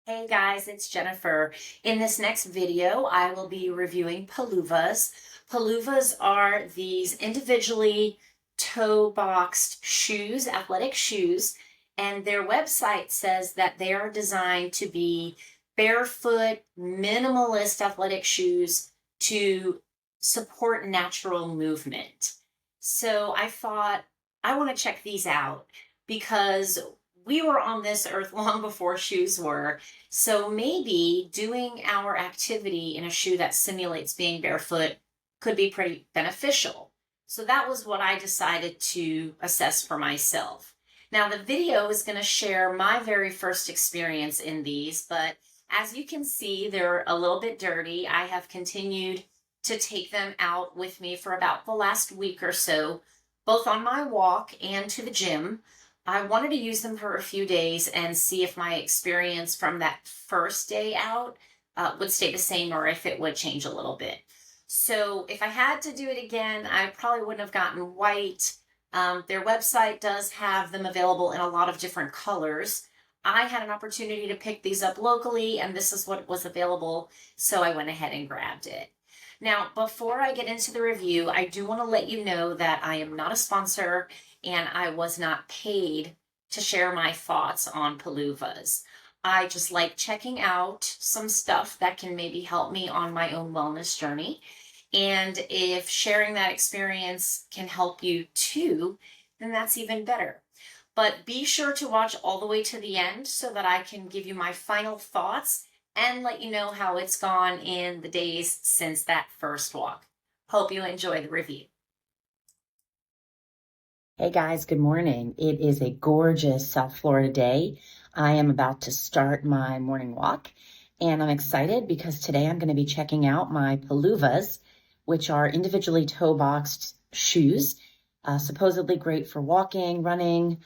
Hey guys, it's Jennifer. In this next video, I will be reviewing Peluvas. Peluvas are these individually toe boxed shoes, athletic shoes, and their website says that they are designed to be barefoot, minimalist athletic shoes to support natural movement. So I thought I want to check these out because we were on this earth long before shoes were. So maybe doing our activity in a shoe that simulates being barefoot could be pretty beneficial. So that was what I decided to assess for myself. Now, the video is going to share my very first experience in these, but as you can see, they're a little bit dirty. I have continued to take them out with me for about the last week or so, both on my walk and to the gym. I wanted to use them for a few days and see if my experience from that first day out would stay the same or if it would change a little bit. So if I had to do it again, I probably wouldn't have gotten white. Their website does have them available in a lot of different colors. I had an opportunity to pick these up locally, and this is what was available, so I went ahead and grabbed it. Now, before I get into the review, I do want to let you know that I am not a sponsor and I was not paid to share my thoughts on Peluvas. I just like checking out some stuff that can maybe help me on my own wellness journey. And if sharing that experience can help you too, then that's even better. But be sure to watch all the way to the end so that I can give you my final thoughts and let you know how it's gone in the days since that first walk. Hope you enjoy the review. Hey guys, good morning. It is a gorgeous South Florida day. I am about to start my morning walk and I'm excited because today I'm going to be checking out my Peluvas, which are individually toe boxed shoes, supposedly great for walking, running,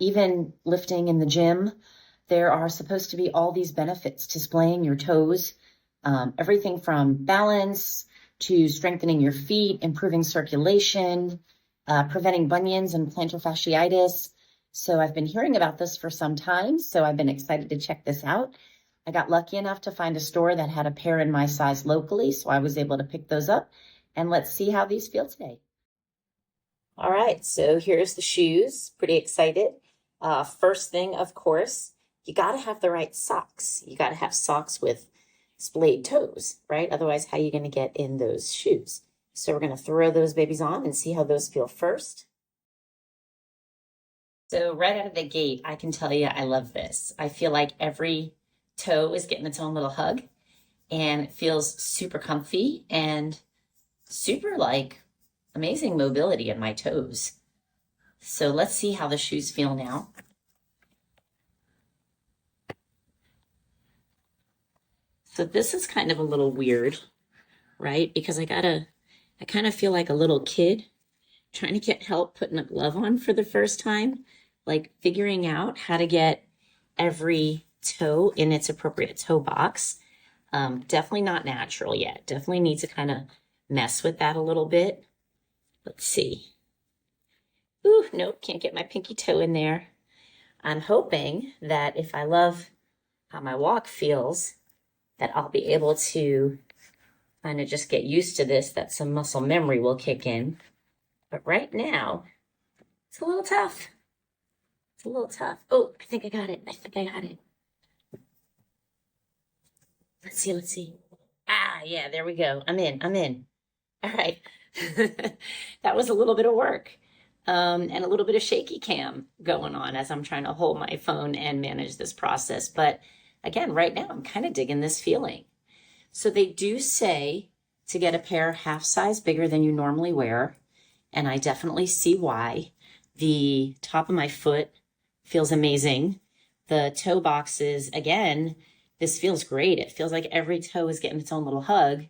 even lifting in the gym. There are supposed to be all these benefits to displaying your toes, everything from balance to strengthening your feet, improving circulation, preventing bunions and plantar fasciitis. So I've been hearing about this for some time, so I've been excited to check this out. I got lucky enough to find a store that had a pair in my size locally, so I was able to pick those up. And let's see how these feel today. All right, so here's the shoes. Pretty excited. First thing, of course, you got to have the right socks. You got to have socks with splayed toes, right? Otherwise, how are you going to get in those shoes? So we're going to throw those babies on and see how those feel first. So right out of the gate, I can tell you I love this. I feel like every toe is getting its own little hug and it feels super comfy and super like amazing mobility in my toes. So let's see how the shoes feel now. So this is kind of a little weird, right? Because I kind of feel like a little kid trying to get help putting a glove on for the first time, like figuring out how to get every toe in its appropriate toe box. Definitely not natural yet. Definitely need to kind of mess with that a little bit. Let's see. Ooh, nope, can't get my pinky toe in there. I'm hoping that if I love how my walk feels, that I'll be able to kind of just get used to this, that some muscle memory will kick in. But right now, it's a little tough. It's a little tough. Oh, I think I got it. Let's see. Ah, yeah, there we go. I'm in. All right. That was a little bit of work. And a little bit of shaky cam going on as I'm trying to hold my phone and manage this process. But again, right now, I'm kind of digging this feeling. So they do say to get a pair half size bigger than you normally wear. And I definitely see why. The top of my foot feels amazing. The toe boxes, again, this feels great. It feels like every toe is getting its own little hug,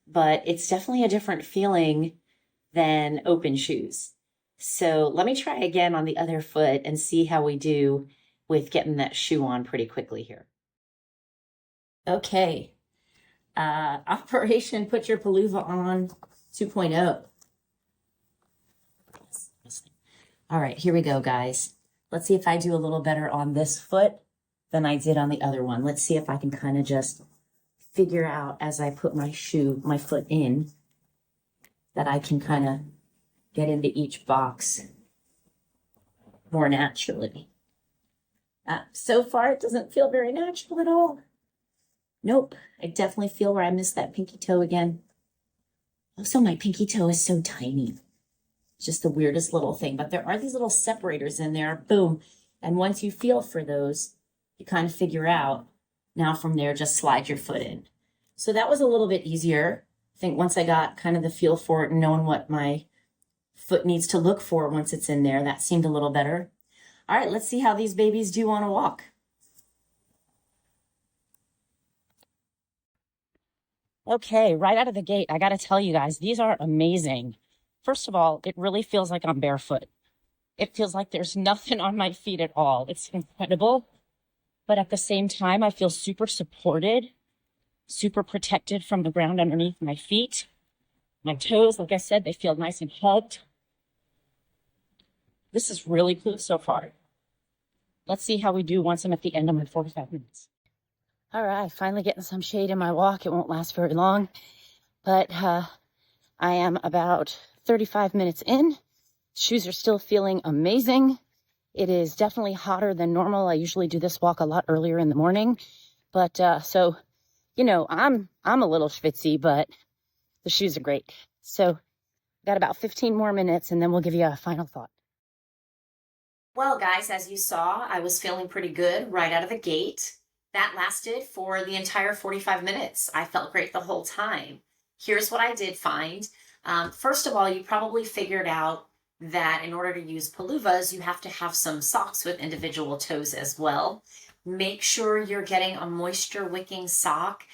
but it's definitely a different feeling than open shoes. So let me try again on the other foot and see how we do with getting that shoe on pretty quickly here. Okay. Operation Put Your Peluva On 2.0. All right, here we go, guys. Let's see if I do a little better on this foot. than I did on the other one. Let's see if I can kind of just figure out as I put my foot in, that I can kind of get into each box more naturally. So far, it doesn't feel very natural at all. Nope, I definitely feel where I missed that pinky toe again. Also, my pinky toe is so tiny. It's just the weirdest little thing, but there are these little separators in there, boom. And once you feel for those, you kind of figure out, now from there, just slide your foot in. So that was a little bit easier. I think once I got kind of the feel for it and knowing what my foot needs to look for once it's in there, that seemed a little better. All right, let's see how these babies do on a walk. Okay, right out of the gate, I got to tell you guys, these are amazing. First of all, it really feels like I'm barefoot. It feels like there's nothing on my feet at all. It's incredible. But at the same time, I feel super supported, super protected from the ground underneath my feet. My toes, like I said, they feel nice and hugged. This is really cool so far. Let's see how we do once I'm at the end of my 45 minutes. All right, finally getting some shade in my walk. It won't last very long, but I am about 35 minutes in. Shoes are still feeling amazing. It is definitely hotter than normal. I usually do this walk a lot earlier in the morning, but so, you know, I'm a little schwitzy, but the shoes are great. So got about 15 more minutes and then we'll give you a final thought. Well, guys, as you saw, I was feeling pretty good right out of the gate. That lasted for the entire 45 minutes. I felt great the whole time. Here's what I did find. First of all, you probably figured out that in order to use Peluvas, you have to have some socks with individual toes as well. Make sure you're getting a moisture wicking sock,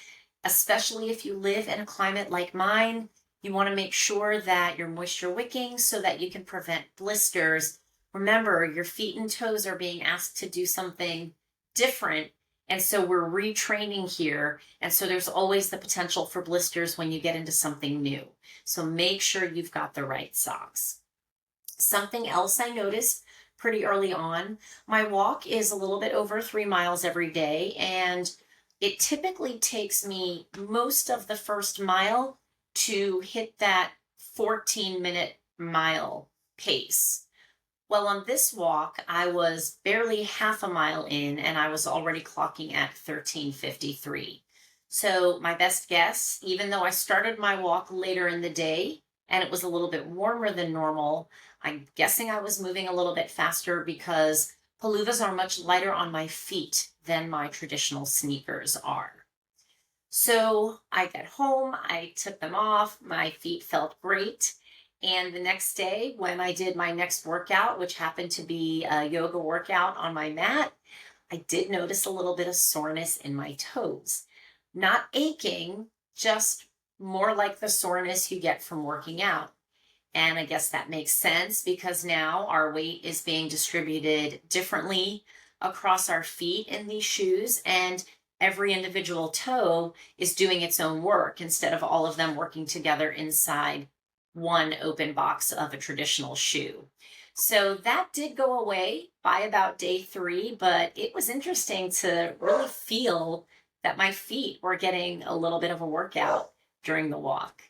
especially if you live in a climate like mine. You want to make sure that you're moisture wicking so that you can prevent blisters. Remember, your feet and toes are being asked to do something different. And so we're retraining here. And so there's always the potential for blisters when you get into something new. So make sure you've got the right socks. Something else I noticed pretty early on, my walk is a little bit over 3 miles every day. And it typically takes me most of the first mile to hit that 14-minute mile pace. Well, on this walk, I was barely half a mile in and I was already clocking at 13:53. So my best guess, even though I started my walk later in the day and it was a little bit warmer than normal, I'm guessing I was moving a little bit faster because Peluvas are much lighter on my feet than my traditional sneakers are. So I got home, I took them off, my feet felt great. And the next day, when I did my next workout, which happened to be a yoga workout on my mat, I did notice a little bit of soreness in my toes. Not aching, just more like the soreness you get from working out. And I guess that makes sense because now our weight is being distributed differently across our feet in these shoes, and every individual toe is doing its own work instead of all of them working together inside one open box of a traditional shoe. So that did go away by about day 3, but it was interesting to really feel that my feet were getting a little bit of a workout during the walk.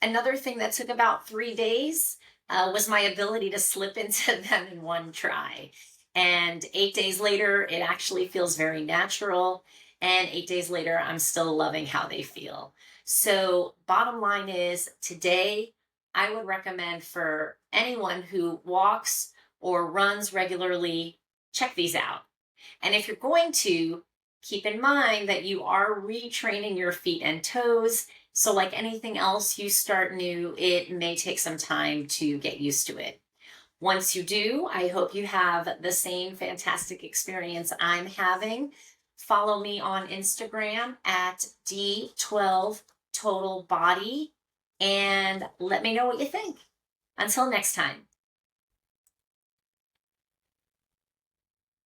Another thing that took about 3 days was my ability to slip into them in one try. And 8 days later, it actually feels very natural. And 8 days later, I'm still loving how they feel. So bottom line is, today, I would recommend for anyone who walks or runs regularly, check these out. And if you're going to, keep in mind that you are retraining your feet and toes. So like anything else you start new, it may take some time to get used to it. Once you do, I hope you have the same fantastic experience I'm having. Follow me on Instagram at D12TotalBody and let me know what you think. Until next time.